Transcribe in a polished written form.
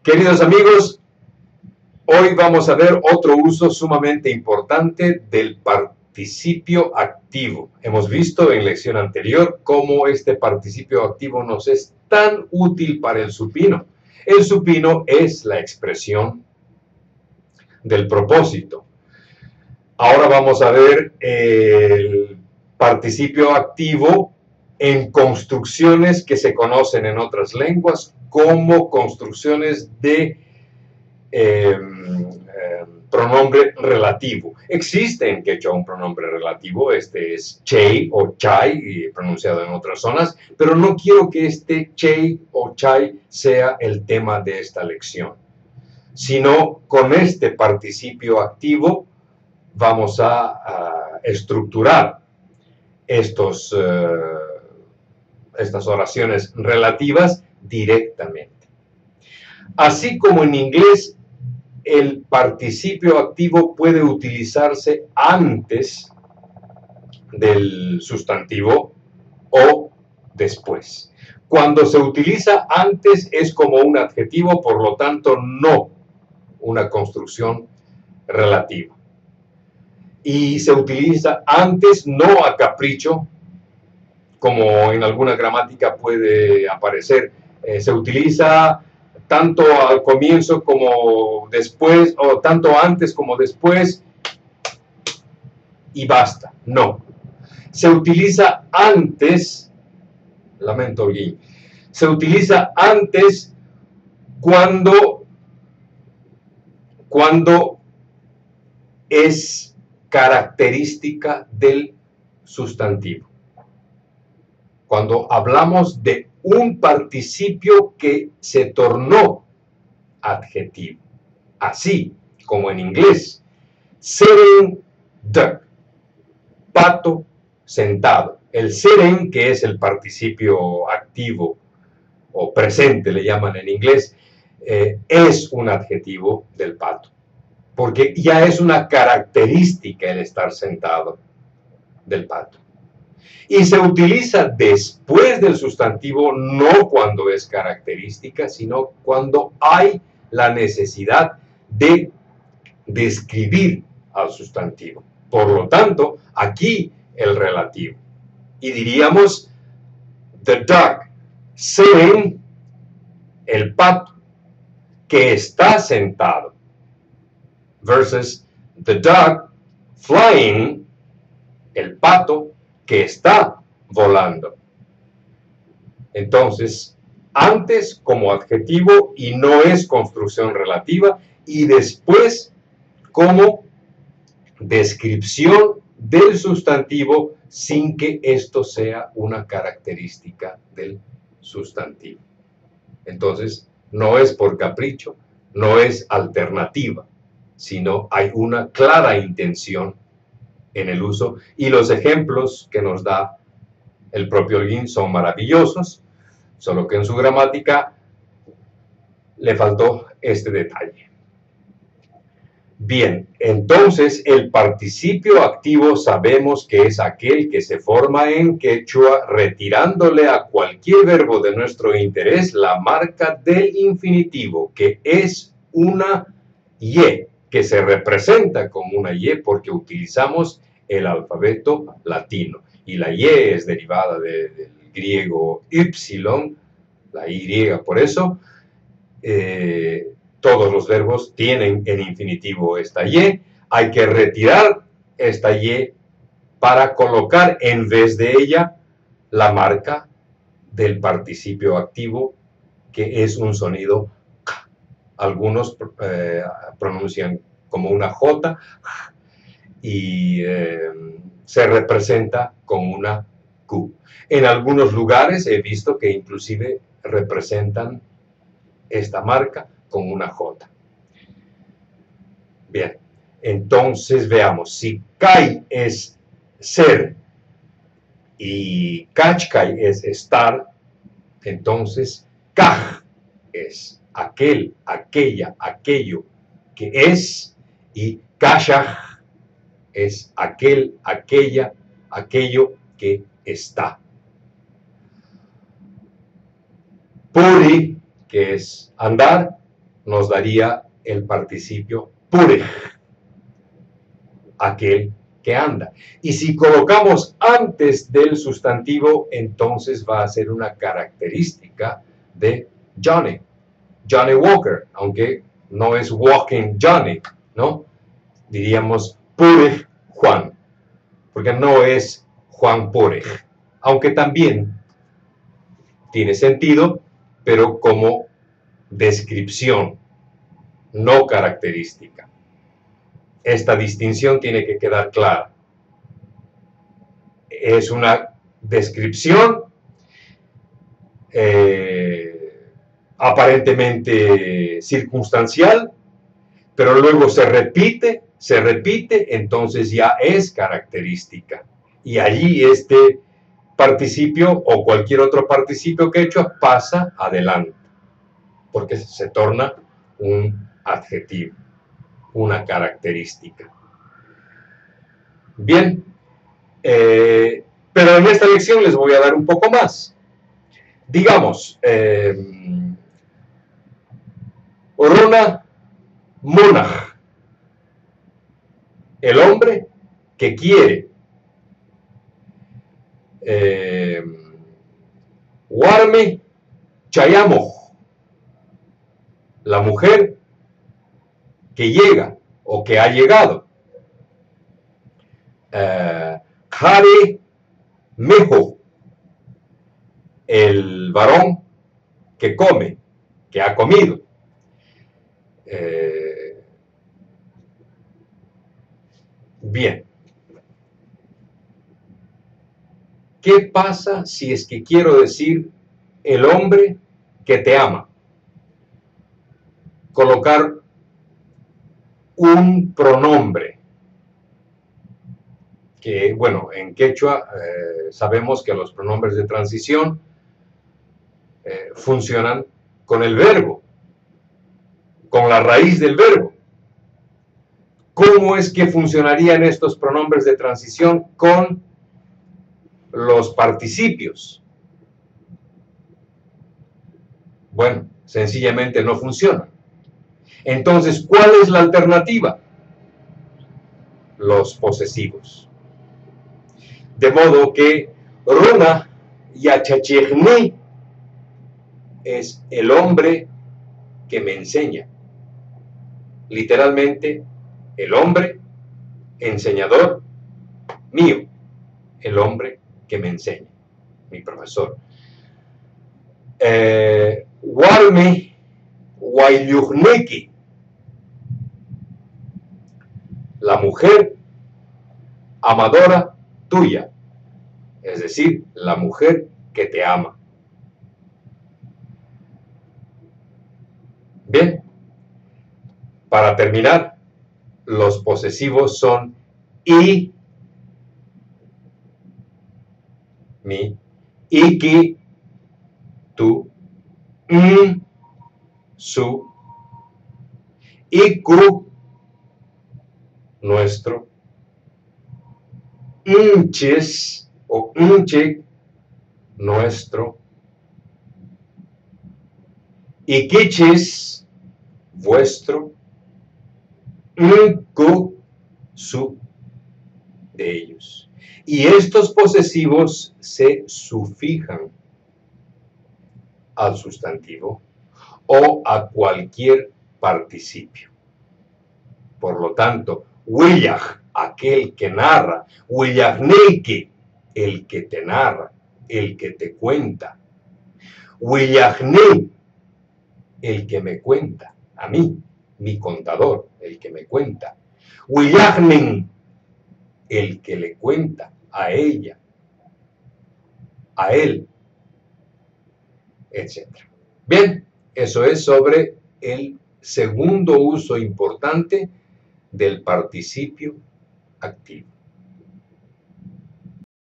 Queridos amigos, hoy vamos a ver otro uso sumamente importante del participio activo. Hemos visto en lección anterior cómo este participio activo nos es tan útil para el supino. El supino es la expresión del propósito. Ahora vamos a ver el participio activo en construcciones que se conocen en otras lenguas como construcciones de pronombre relativo. Existe en quechua un pronombre relativo, este es chei o chai, pronunciado en otras zonas, pero no quiero que este chei o chai sea el tema de esta lección, sino con este participio activo vamos a estructurar estas oraciones relativas directamente. Así como en inglés el participio activo puede utilizarse antes del sustantivo o después. Cuando se utiliza antes es como un adjetivo, por lo tanto no una construcción relativa. Y se utiliza antes no a capricho, como en alguna gramática puede aparecer. Se utiliza tanto al comienzo como después, o tanto antes como después, y basta. No. Se utiliza antes, lamento el se utiliza antes cuando es característica del sustantivo. Cuando hablamos de un participio que se tornó adjetivo. Así como en inglés, sitting duck, pato sentado. El sitting, que es el participio activo o presente, le llaman en inglés, es un adjetivo del pato, porque ya es una característica el estar sentado del pato. Y se utiliza después del sustantivo, no cuando es característica, sino cuando hay la necesidad de describir al sustantivo. Por lo tanto, aquí el relativo. Y diríamos, the duck sitting, el pato que está sentado, versus the duck flying, el pato que está volando. Entonces, antes como adjetivo y no es construcción relativa, y después como descripción del sustantivo sin que esto sea una característica del sustantivo. Entonces, no es por capricho, no es alternativa, sino hay una clara intención en el uso, y los ejemplos que nos da el propio Holguín son maravillosos, solo que en su gramática le faltó este detalle. Bien, entonces el participio activo sabemos que es aquel que se forma en quechua retirándole a cualquier verbo de nuestro interés la marca del infinitivo, que es una Y, que se representa como una Y porque utilizamos el alfabeto latino. Y la Y es derivada del griego Y, la Y por eso. Todos los verbos tienen en infinitivo esta Y. Hay que retirar esta Y para colocar en vez de ella la marca del participio activo, que es un sonido K. Algunos pronuncian como una J y se representa con una Q. En algunos lugares he visto que inclusive representan esta marca con una J. Bien, entonces veamos, si kai es ser y kachkai es estar, entonces kaj es aquel, aquella, aquello que es, y kashaj es aquel, aquella, aquello que está. Puri, que es andar, nos daría el participio purej, aquel que anda. Y si colocamos antes del sustantivo, entonces va a ser una característica de Johnny. Johnny Walker, aunque no es Walking Johnny, ¿no? Diríamos Purej Juan, porque no es Juan Purej, aunque también tiene sentido, pero como descripción, no característica. Esta distinción tiene que quedar clara. Es una descripción aparentemente circunstancial, pero luego se repite, entonces ya es característica. Y allí este participio o cualquier otro participio quechua pasa adelante, porque se torna un adjetivo, una característica. Bien, pero en esta lección les voy a dar un poco más. Digamos, Runa Munach, el hombre que quiere. Warme Chayamo, la mujer que llega o que ha llegado. Hare Mejo, el varón que come, que ha comido. Bien. ¿Qué pasa si es que quiero decir el hombre que te ama? Colocar un pronombre, que bueno, en quechua sabemos que los pronombres de transición funcionan con el verbo, con la raíz del verbo. ¿Cómo es que funcionarían estos pronombres de transición con los participios? Bueno, sencillamente no funcionan. Entonces, ¿cuál es la alternativa? Los posesivos. De modo que Runa Yachachegni es el hombre que me enseña. Literalmente, el hombre enseñador mío, el hombre que me enseña, mi profesor. Warme Wailyuhneki, la mujer amadora tuya, es decir, la mujer que te ama. Bien, para terminar, los posesivos son y, mi, iki, tú, su, iku, nuestro, inches o inchik, nuestro, ikichis, vuestro, ku, su, de ellos. Y estos posesivos se sufijan al sustantivo o a cualquier participio. Por lo tanto, Willach, aquel que narra, Willachneki, el que te narra, el que te cuenta, Willachni, el que me cuenta, a mí, mi contador, el que me cuenta, Willachnin, el que le cuenta a ella, a él, etc. Bien, eso es sobre el segundo uso importante del participio activo.